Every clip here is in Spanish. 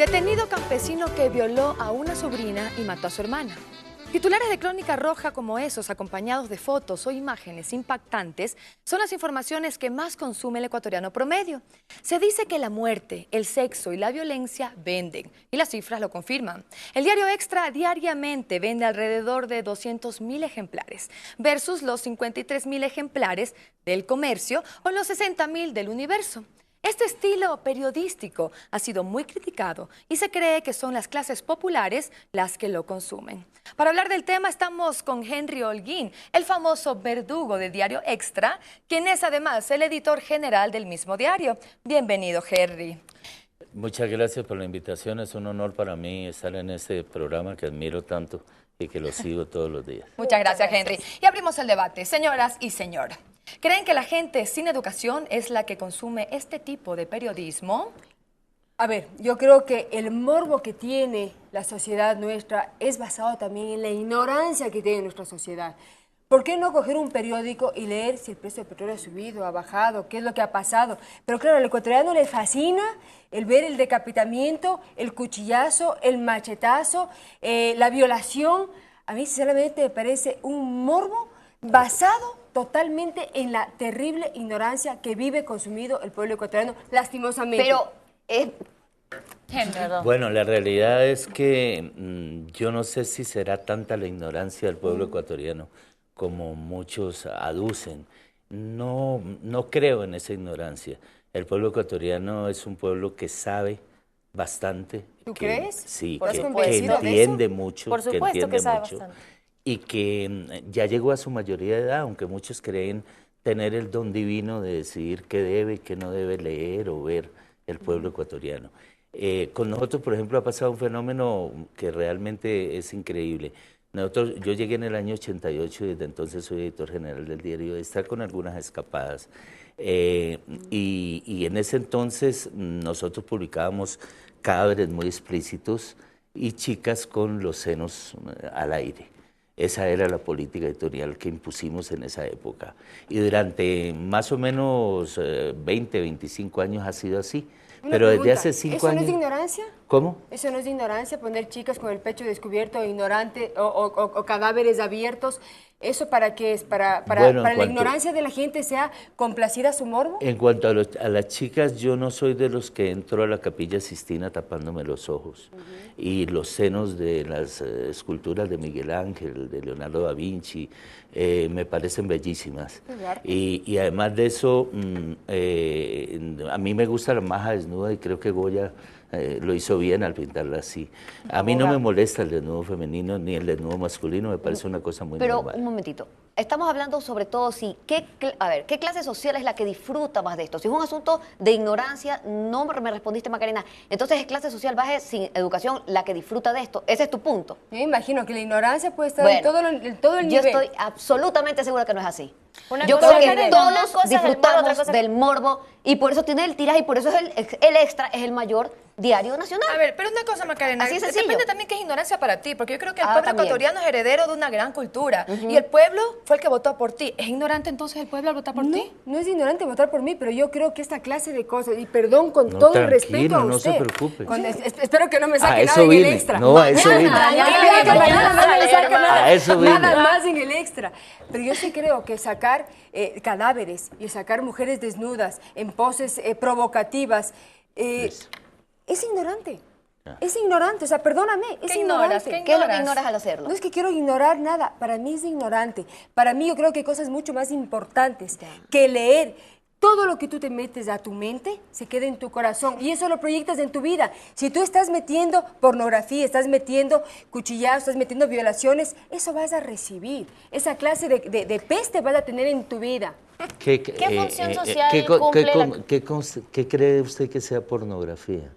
Detenido campesino que violó a una sobrina y mató a su hermana. Titulares de Crónica Roja como esos, acompañados de fotos o imágenes impactantes, son las informaciones que más consume el ecuatoriano promedio. Se dice que la muerte, el sexo y la violencia venden, y las cifras lo confirman. El diario Extra diariamente vende alrededor de 200.000 ejemplares, versus los 53.000 ejemplares del Comercio o los 60.000 del Universo. Este estilo periodístico ha sido muy criticado y se cree que son las clases populares las que lo consumen. Para hablar del tema estamos con Henry Holguín, el famoso verdugo de Diario Extra, quien es además el editor general del mismo diario. Bienvenido, Henry. Muchas gracias por la invitación. Es un honor para mí estar en este programa que admiro tanto y que lo sigo todos los días. Muchas gracias, Henry. Y abrimos el debate. Señoras y señores, ¿creen que la gente sin educación es la que consume este tipo de periodismo? A ver, yo creo que el morbo que tiene la sociedad nuestra es basado también en la ignorancia que tiene nuestra sociedad. ¿Por qué no coger un periódico y leer si el precio del petróleo ha subido, ha bajado, qué es lo que ha pasado? Pero claro, al ecuatoriano le fascina el ver el decapitamiento, el cuchillazo, el machetazo, la violación. A mí sinceramente me parece un morbo basado totalmente en la terrible ignorancia que vive consumido el pueblo ecuatoriano, lastimosamente. Pero, bueno, la realidad es que yo no sé si será tanta la ignorancia del pueblo ecuatoriano como muchos aducen. No creo en esa ignorancia. El pueblo ecuatoriano es un pueblo que sabe bastante. ¿Tú crees? Sí, ¿Por que convencido de entiende eso? mucho. Por supuesto que sabe mucho. bastante. Y que ya llegó a su mayoría de edad, aunque muchos creen tener el don divino de decidir qué debe y qué no debe leer o ver el pueblo ecuatoriano. Con nosotros, por ejemplo, ha pasado un fenómeno que realmente es increíble. Yo llegué en el año 88 y desde entonces soy editor general del diario Extra con algunas escapadas. Y en ese entonces nosotros publicábamos cadáveres muy explícitos y chicas con los senos al aire. Esa era la política editorial que impusimos en esa época. Y durante más o menos 20, 25 años ha sido así. Pero desde hace 5 años... ¿Eso no es de ignorancia? ¿Cómo? ¿Eso no es de ignorancia, poner chicas con el pecho descubierto, ignorante, o cadáveres abiertos? ¿Eso para qué es? ¿Para la ignorancia de la gente sea complacida su morbo? En cuanto a las chicas, yo no soy de los que entro a la Capilla Sistina tapándome los ojos. Y los senos de las esculturas de Miguel Ángel, de Leonardo da Vinci, me parecen bellísimas. Y además de eso, a mí me gusta la maja desnuda y creo que Goya lo hizo bien al pintarla así. A mí no me molesta el desnudo femenino ni el desnudo masculino, me parece una cosa muy normal. Pero un momentito, estamos hablando sobre todo si, ¿qué clase social es la que disfruta más de esto? Si es un asunto de ignorancia, no me respondiste, Macarena, entonces es clase social baja sin educación la que disfruta de esto, ese es tu punto. Yo me imagino que la ignorancia puede estar en todo el nivel. Yo estoy absolutamente segura que no es así. Yo creo que todos disfrutamos del morbo y por eso tiene el tiraje y por eso el Extra es el mayor diario nacional. A ver, pero una cosa, Macarena, Así es sencillo. depende también qué es ignorancia para ti, porque yo creo que el pueblo también. ecuatoriano es heredero de una gran cultura y el pueblo fue el que votó por ti. ¿Es ignorante entonces el pueblo al votar por ti? No es ignorante votar por mí, pero yo creo que esta clase de cosas, y perdón con todo el respeto a usted. No se preocupe. Espero que no me saque nada eso en el vine. Extra. No, a eso vine. A eso vine. Nada más en el Extra. Pero yo sí creo que sacar cadáveres y sacar mujeres desnudas en poses provocativas es ignorante. Es ignorante, o sea, perdóname, es ignorante. ¿Qué es lo que ignoras al hacerlo? No es que quiero ignorar nada, para mí es ignorante. Para mí yo creo que hay cosas mucho más importantes que leer. Todo lo que tú te metes a tu mente se queda en tu corazón y eso lo proyectas en tu vida. Si tú estás metiendo pornografía, estás metiendo cuchillazos, estás metiendo violaciones, eso vas a recibir. Esa clase de peste vas a tener en tu vida. ¿Qué función social cumple ¿Qué cree usted que sea pornografía?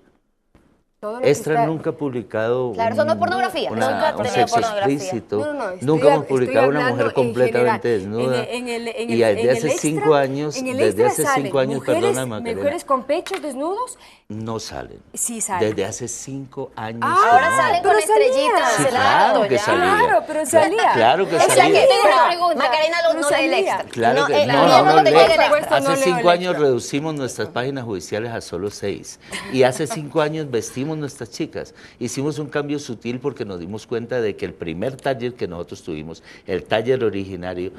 Extra nunca ha publicado Claro, eso no es pornografía. un sexo explícito. Nunca hemos publicado una mujer completamente desnuda. Y desde hace 5 años, perdona, Macarena, mujeres con pechos desnudos no salen. Sí salen. Desde hace 5 años. Ahora salen con estrellitas. Sí, claro que salía. Claro, pero salía. Claro que O sea, salía. que tengo una pregunta. Macarena no lee el extra. Claro No, que el no, gobierno no, no te leo. llega el extra. Hace 5 años reducimos nuestras páginas judiciales a solo 6 y hace 5 años vestimos nuestras chicas. Hicimos un cambio sutil porque nos dimos cuenta de que el primer taller que nosotros tuvimos, el taller originario,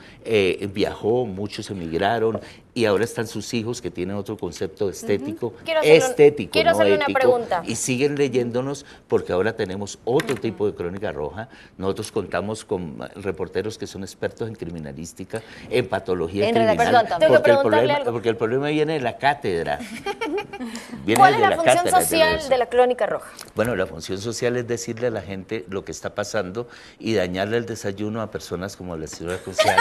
viajó, muchos emigraron y ahora están sus hijos que tienen otro concepto estético, Quiero no hacerle una ético, pregunta. y siguen leyéndonos porque ahora tenemos otro tipo de crónica roja. Nosotros contamos con reporteros que son expertos en criminalística, en patología criminal, Perdón, tengo que porque el preguntarle algo. porque el problema viene de la cátedra. Viene ¿Cuál es de la función cátedra social eso. de la Crónica Roja? Bueno, la función social es decirle a la gente lo que está pasando y dañarle el desayuno a personas como la señora Crucial,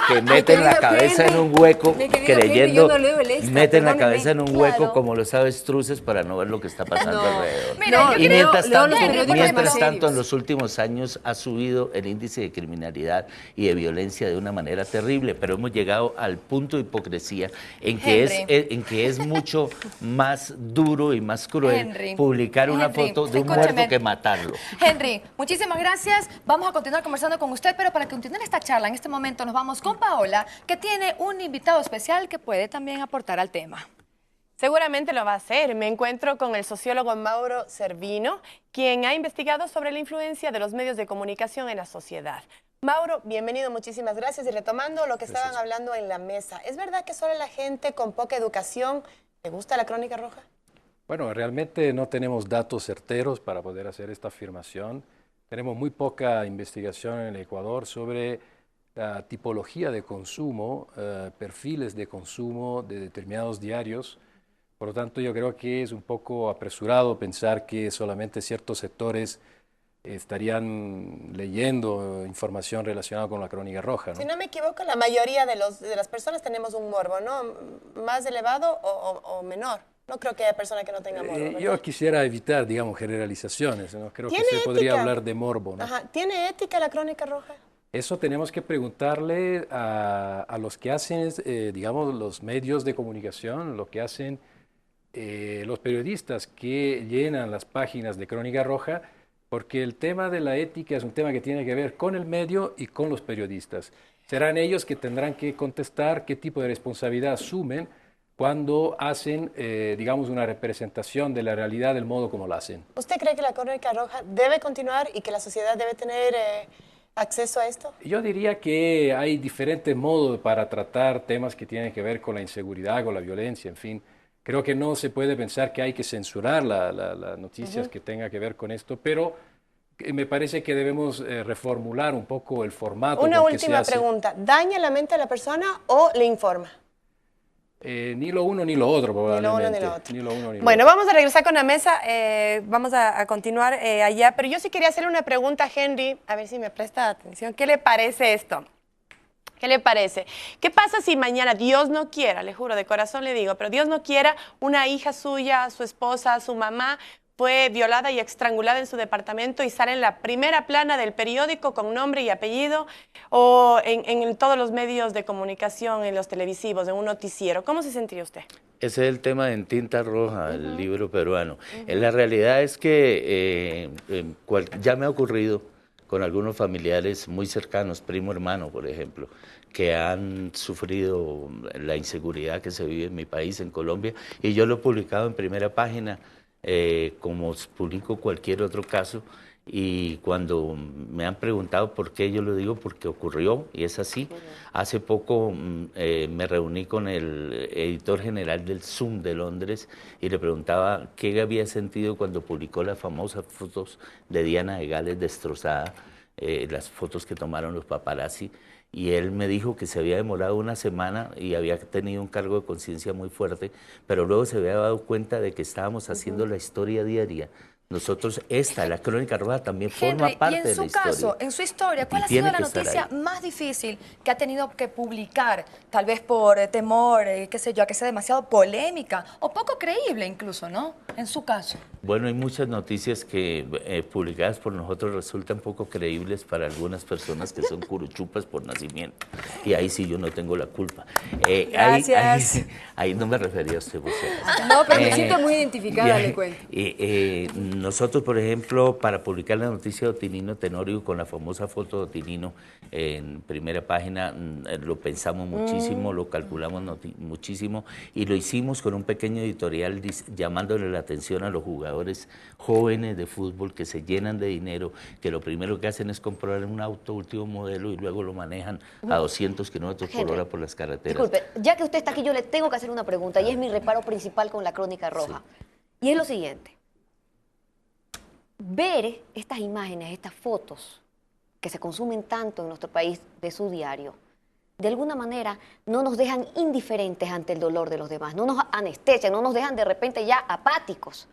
que meten la cabeza en un hueco creyendo, yo no leo el extra, meten la perdóneme. cabeza en un hueco como los avestruces para no ver lo que está pasando alrededor. Mira, yo Y creo- mientras serios. tanto, en los últimos años ha subido el índice de criminalidad y de violencia de una manera terrible, pero hemos llegado al punto de hipocresía en que es mucho más duro y más cruel publicar una foto de un muerto que matarlo. Henry, muchísimas gracias. Vamos a continuar conversando con usted, pero para continuar esta charla, en este momento nos vamos con Paola, que tiene un invitado especial que puede también aportar al tema. Seguramente lo va a hacer. Me encuentro con el sociólogo Mauro Cervino, quien ha investigado sobre la influencia de los medios de comunicación en la sociedad. Mauro, bienvenido, muchísimas gracias. Y retomando lo que estaban hablando en la mesa, ¿es verdad que solo la gente con poca educación le gusta la crónica roja? Bueno, realmente no tenemos datos certeros para poder hacer esta afirmación. Tenemos muy poca investigación en el Ecuador sobre la tipología de consumo, perfiles de consumo de determinados diarios. Por lo tanto, yo creo que es un poco apresurado pensar que solamente ciertos sectores estarían leyendo información relacionada con la crónica roja, ¿no? Si no me equivoco, la mayoría de las personas tenemos un morbo, ¿no? ¿Más elevado o menor? No creo que haya persona que no tenga morbo, ¿verdad? Yo quisiera evitar, digamos, generalizaciones, ¿no? Creo que ¿Tiene se podría ética? hablar de morbo, ¿no? Ajá. ¿Tiene ética la crónica roja? Eso tenemos que preguntarle a los que hacen, digamos, los medios de comunicación, lo que hacen los periodistas que llenan las páginas de Crónica Roja, porque el tema de la ética es un tema que tiene que ver con el medio y con los periodistas. Serán ellos que tendrán que contestar qué tipo de responsabilidad asumen cuando hacen, digamos, una representación de la realidad del modo como la hacen. ¿Usted cree que la crónica roja debe continuar y que la sociedad debe tener acceso a esto? Yo diría que hay diferentes modos para tratar temas que tienen que ver con la inseguridad, con la violencia, en fin. Creo que no se puede pensar que hay que censurar las noticias que tengan que ver con esto, pero me parece que debemos reformular un poco el formato. Una con que se última hace. pregunta. ¿Daña la mente a la persona o le informa? Ni lo uno ni lo otro, probablemente. Ni lo otro. Ni lo uno ni lo Bueno, otro. vamos a regresar con la mesa, vamos a continuar allá, pero yo sí quería hacerle una pregunta a Henry, a ver si me presta atención. ¿Qué le parece esto? ¿Qué le parece? ¿Qué pasa si mañana, Dios no quiera, le juro, de corazón le digo, pero Dios no quiera, una hija suya, su esposa, su mamá, fue violada y estrangulada en su departamento y sale en la primera plana del periódico con nombre y apellido o en todos los medios de comunicación, en los televisivos, en un noticiero? ¿Cómo se sentiría usted? Ese es el tema en Tinta Roja, el libro peruano. La realidad es que ya me ha ocurrido con algunos familiares muy cercanos, primo hermano, por ejemplo, que han sufrido la inseguridad que se vive en mi país, en Colombia, y yo lo he publicado en primera página, como publico cualquier otro caso, y cuando me han preguntado por qué, yo lo digo porque ocurrió, y es así. Hace poco me reuní con el editor general del Zoom de Londres y le preguntaba qué había sentido cuando publicó las famosas fotos de Diana de Gales destrozada, las fotos que tomaron los paparazzi, y él me dijo que se había demorado una semana y había tenido un cargo de conciencia muy fuerte, pero luego se había dado cuenta de que estábamos haciendo la historia diaria. Nosotros, la Crónica Roja también forma Henry, parte y en de su la historia. caso, en su historia, ¿cuál Y ha sido tiene la que estar noticia ahí. más difícil que ha tenido que publicar? Tal vez por temor, qué sé yo, a que sea demasiado polémica o poco creíble incluso, ¿no? En su caso. Bueno, hay muchas noticias que publicadas por nosotros resultan poco creíbles para algunas personas que son curuchupas por nacimiento. Y ahí sí yo no tengo la culpa. Gracias. Ahí no me refería a usted, José. No, pero me siento muy identificada, le cuento. nosotros, por ejemplo, para publicar la noticia de Otinino Tenorio con la famosa foto de Otinino en primera página, lo pensamos muchísimo, lo calculamos muchísimo y lo hicimos con un pequeño editorial llamándole la atención a los jugadores jóvenes de fútbol que se llenan de dinero, que lo primero que hacen es comprar un auto último modelo y luego lo manejan a 200 kilómetros por hora por las carreteras. Disculpe, ya que usted está aquí, yo le tengo que hacer una pregunta y es mi reparo principal con la Crónica Roja. Sí. Y es lo siguiente. Ver estas imágenes, estas fotos que se consumen tanto en nuestro país de su diario, de alguna manera no nos dejan indiferentes ante el dolor de los demás, no nos anestesian, no nos dejan de repente ya apáticos.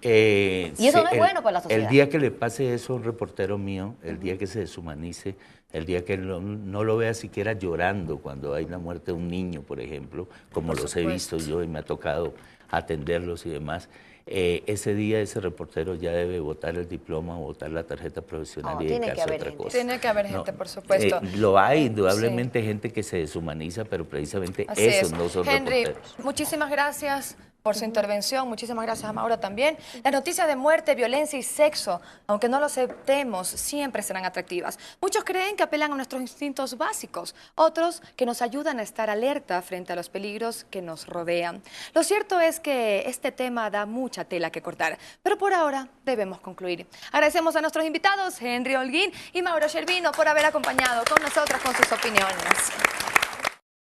Y eso no es bueno para la sociedad. El día que le pase eso a un reportero mío, el día que se deshumanice, el día que no lo vea siquiera llorando cuando hay la muerte de un niño, por ejemplo, como los he visto yo y me ha tocado atenderlos y demás, ese día ese reportero ya debe botar el diploma o botar la tarjeta profesional y dedicarse a otra cosa. Tiene que haber gente, por supuesto. Lo hay, indudablemente, gente que se deshumaniza, pero precisamente esos no son reporteros. Henry, muchísimas gracias por su intervención. Muchísimas gracias a Mauro también. Las noticias de muerte, violencia y sexo, aunque no lo aceptemos, siempre serán atractivas. Muchos creen que apelan a nuestros instintos básicos, otros que nos ayudan a estar alerta frente a los peligros que nos rodean. Lo cierto es que este tema da mucha tela que cortar, pero por ahora debemos concluir. Agradecemos a nuestros invitados, Henry Holguín y Mauro Scervino, por haber acompañado con nosotros con sus opiniones.